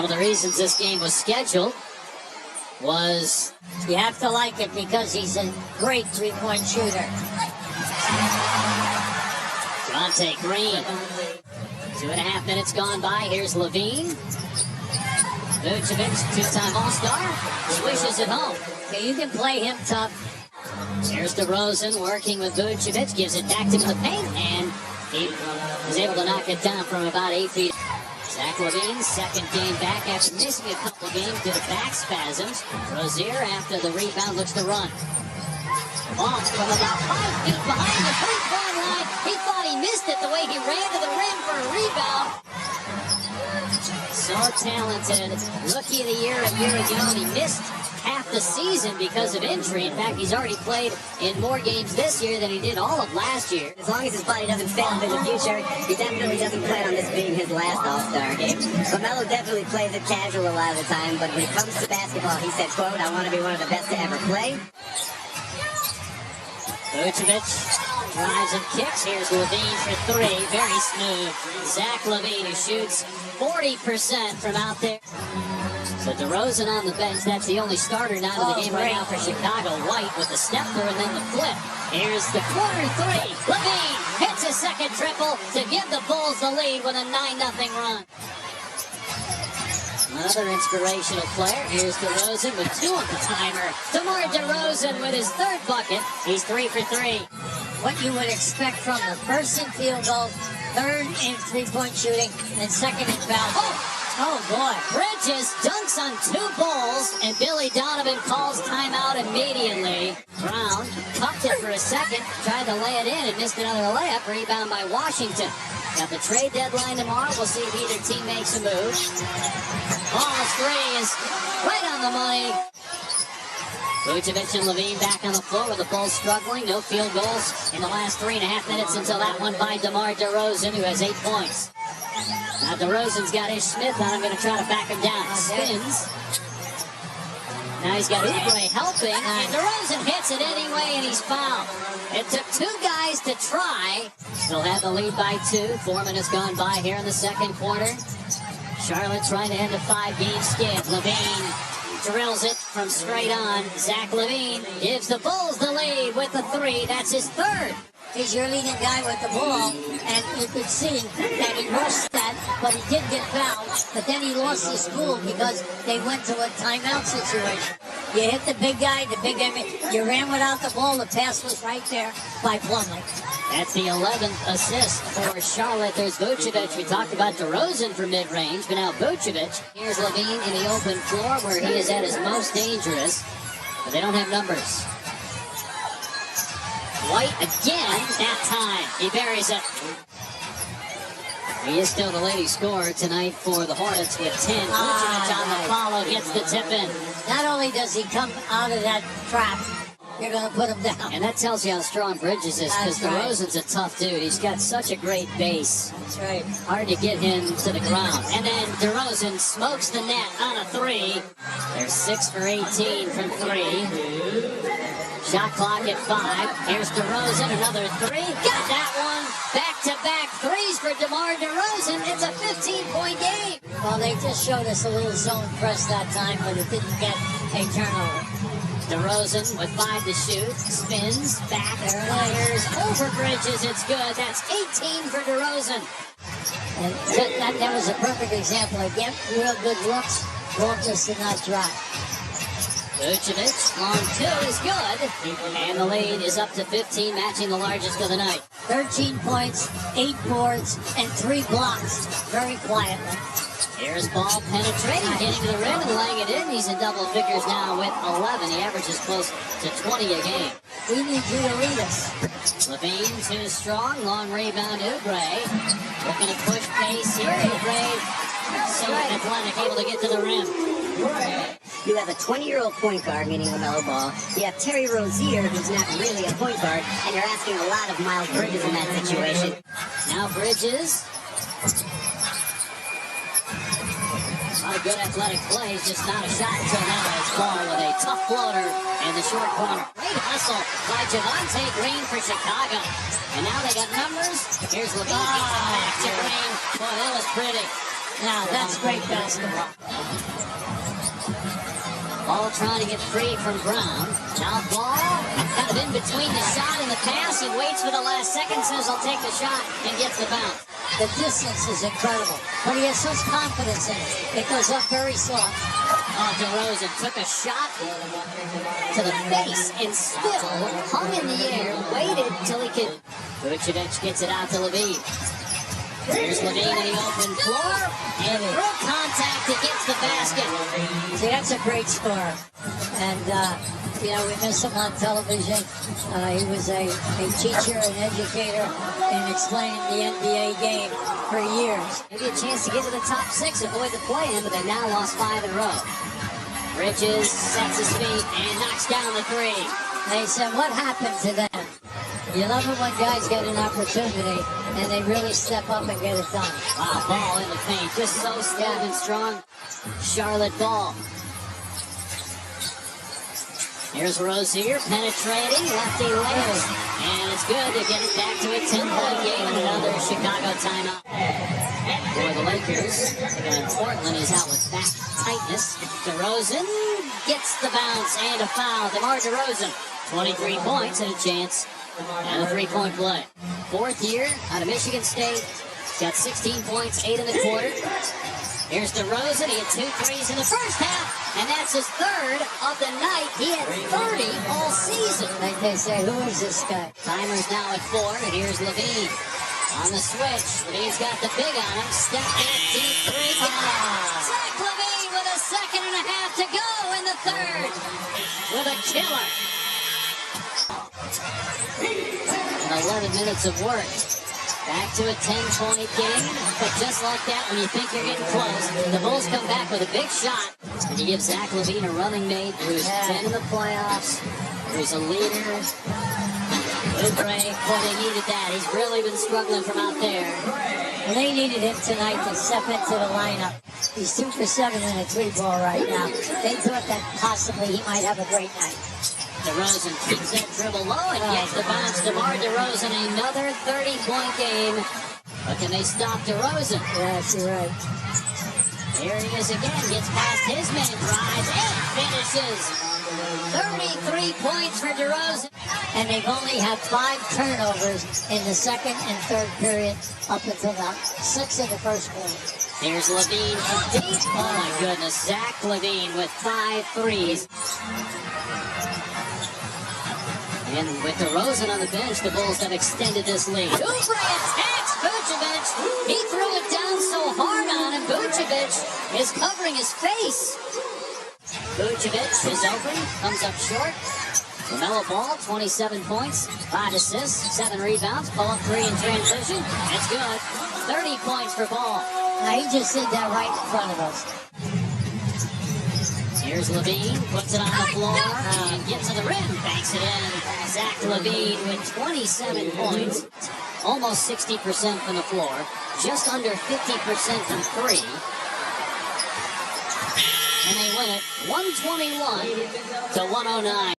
One of the reasons this game was scheduled was you have to like it because he's a great three-point shooter. Dante Green. 2.5 minutes gone by. Here's Levine. Vucevic, two-time All-Star, swishes it home. Okay, you can play him tough. Here's DeRozan working with Vucevic, gives it back to him in the paint, and he was able to knock it down from about 8 feet. Zach LaVine, second game back after missing a couple of games due to back spasms. Rozier, after the rebound, looks to run. Ball from about 5 feet behind the three-point line. He thought he missed it the way he ran to the rim for a rebound. So talented. Rookie of the year a year ago. He missed half the season because of injury. In fact, he's already played in more games this year than he did all of last year. As long as his body doesn't fail him in the future, he definitely doesn't plan on this being his last All-Star game. But Melo definitely plays it casual a lot of the time, but when it comes to basketball, he said, quote, "I want to be one of the best to ever play." Vucevic drives and kicks. Here's Levine for three. Very smooth. Zach LaVine, who shoots 40% from out there. So DeRozan on the bench. That's the only starter now in the game right now for Chicago. White with the step through and then the flip. Here's the corner three. Levine hits a second triple to give the Bulls the lead with a 9-0 run. Another inspirational player. Here's DeRozan with 2 on the timer. DeMar DeRozan with his third bucket. He's 3 for 3. What you would expect from the first in field goal, third in three-point shooting, and second in foul. Oh boy. Bridges dunks on 2 Bulls, and Billy Donovan calls timeout immediately. Brown cupped it for a second, tried to lay it in and missed another layup. Rebound by Washington. Got the trade deadline tomorrow. We'll see if either team makes a move. Ball's three is right on the money. Vucevic and Levine back on the floor with the Bulls struggling. No field goals in the last 3.5 minutes until that one by DeMar DeRozan, who has 8 points. Now DeRozan's got Ish Smith on. I'm going to try to back him down. Spins. Now he's got Oubre helping, and DeRozan hits it anyway, and he's fouled. It took 2 guys to try. Still have the lead by 2. 4 minutes gone by here in the second quarter. Charlotte trying to end a 5-game skid. Levine drills it from straight on. Zach LaVine gives the Bulls the lead with the 3. That's his third. He's your leading guy with the ball, and you could see that he rushed that, but he did get fouled. But then he lost his cool because they went to a timeout situation. You hit the big guy, you ran without the ball, the pass was right there by Plumlee. That's the 11th assist for Charlotte. There's Vucevic. We talked about DeRozan for mid-range, but now Vucevic. Here's Levine in the open floor where he is at his most dangerous, but they don't have numbers. White again, that time. He buries it. He is still the leading scorer tonight for the Hornets with 10. Vucevic on the follow, gets the tip in. Not only does he come out of that trap, you're going to put him down. And that tells you how strong Bridges is, because DeRozan's a tough dude. He's got such a great base. That's right. Hard to get him to the ground. And then DeRozan smokes the net on a 3. They're 6 for 18 from 3. Shot clock at 5. Here's DeRozan, another 3. Got that one. Back-to-back 3s for DeMar DeRozan. It's a 15-point game. Well, they just showed us a little zone press that time, but it didn't get a turnover. DeRozan with 5 to shoot. Spins, back, fires, over Bridges. It's good. That's 18 for DeRozan. And that was a perfect example. Again, real good looks. Ball just did not drop. Vucevic, long 2 is good. And the lead is up to 15, matching the largest of the night. 13 points, 8 boards, and 3 blocks. Very quietly. Here's ball penetrating, getting to the rim and laying it in. He's in double figures now with 11. He averages close to 20 a game. We need you to lead us. Levine, too strong. Long rebound, Oubre. Looking to push pace here. Oubre, so athletic, able to get to the rim. You have a 20-year-old point guard, meaning LaMelo Ball. You have Terry Rozier, who's not really a point guard, and you're asking a lot of Miles Bridges in that situation. Now Bridges. A lot of good athletic plays, just not a shot until now. It's Ball with a tough floater in the short corner. Great hustle by Javante Green for Chicago. And now they got numbers. Here's Levine. Back to Green. Boy, that was pretty. Now, that's great basketball. Ball trying to get free from Brown. Now Ball kind of in between the shot and the pass. He waits for the last second, says I'll take the shot, and gets the bounce. The distance is incredible, but he has such confidence in it. It goes up very soft. Oh, DeRozan took a shot to the face and still hung in the air, waited till he could. Vucevic gets it out to Levine. Here's Levine in the open floor, and through contact, he gets the basket. See, that's a great score. And, you know, we miss him on television. He was a teacher and educator in explaining the NBA game for years. Maybe a chance to get to the top 6, avoid the play-in, but they now lost 5 in a row. Bridges sets his feet and knocks down the 3. They said, what happened to them? You love it when guys get an opportunity and they really step up and get it done. Wow, Ball in the paint, just so stiff and strong. Charlotte Ball. Here's Rozier penetrating, lefty layers, and it's good to get it back to a 10-point game and another Chicago timeout. For the Lakers, and Portland is out with back tightness. DeRozan gets the bounce and a foul. DeMar DeRozan, 23 points and a chance and a 3-point play. 4th year out of Michigan State, got 16 points, 8 in the quarter. Here's DeRozan. He had 2 threes in the first half, and that's his 3rd of the night. He had 30 all season. Like they say, who is this guy? Timer's now at 4, and here's Levine on the switch. Levine's got the big on him. Step back, deep 3. Zach Levine with a second and a half to go in the 3rd with a killer. And 11 minutes of work. Back to a 10-point game, but just like that, when you think you're getting close, the Bulls come back with a big shot, and you give Zach Levine a running mate who's 10 in the playoffs, who's a leader. Oubre, boy, they needed that. He's really been struggling from out there. And they needed him tonight to step into the lineup. He's 2 for 7 in a 3-ball right now. They thought that possibly he might have a great night. DeRozan keeps that dribble low and gets the bounce. DeMar DeRozan, another 30-point game. But can they stop DeRozan? Yes, you're right. Here he is again, gets past his man, drives, and finishes. 33 points for DeRozan. And they've only had 5 turnovers in the 2nd and 3rd period up until about 6 of the 1st quarter. Here's Levine from deep. Oh my goodness, Zach Levine with 5 threes. And with DeRozan on the bench, the Bulls have extended this lead. Oubre attacks Vucevic. He threw it down so hard on him. Vucevic is covering his face. Vucevic is open, comes up short. LaMelo Ball, 27 points, 5 assists, 7 rebounds, pull-up 3 in transition. That's good. 30 points for Ball. Now he just did that right in front of us. Here's Levine, puts it on the floor, and gets to the rim, banks it in. Zach Levine with 27 points, almost 60% from the floor, just under 50% from 3. And they win it 121 to 109.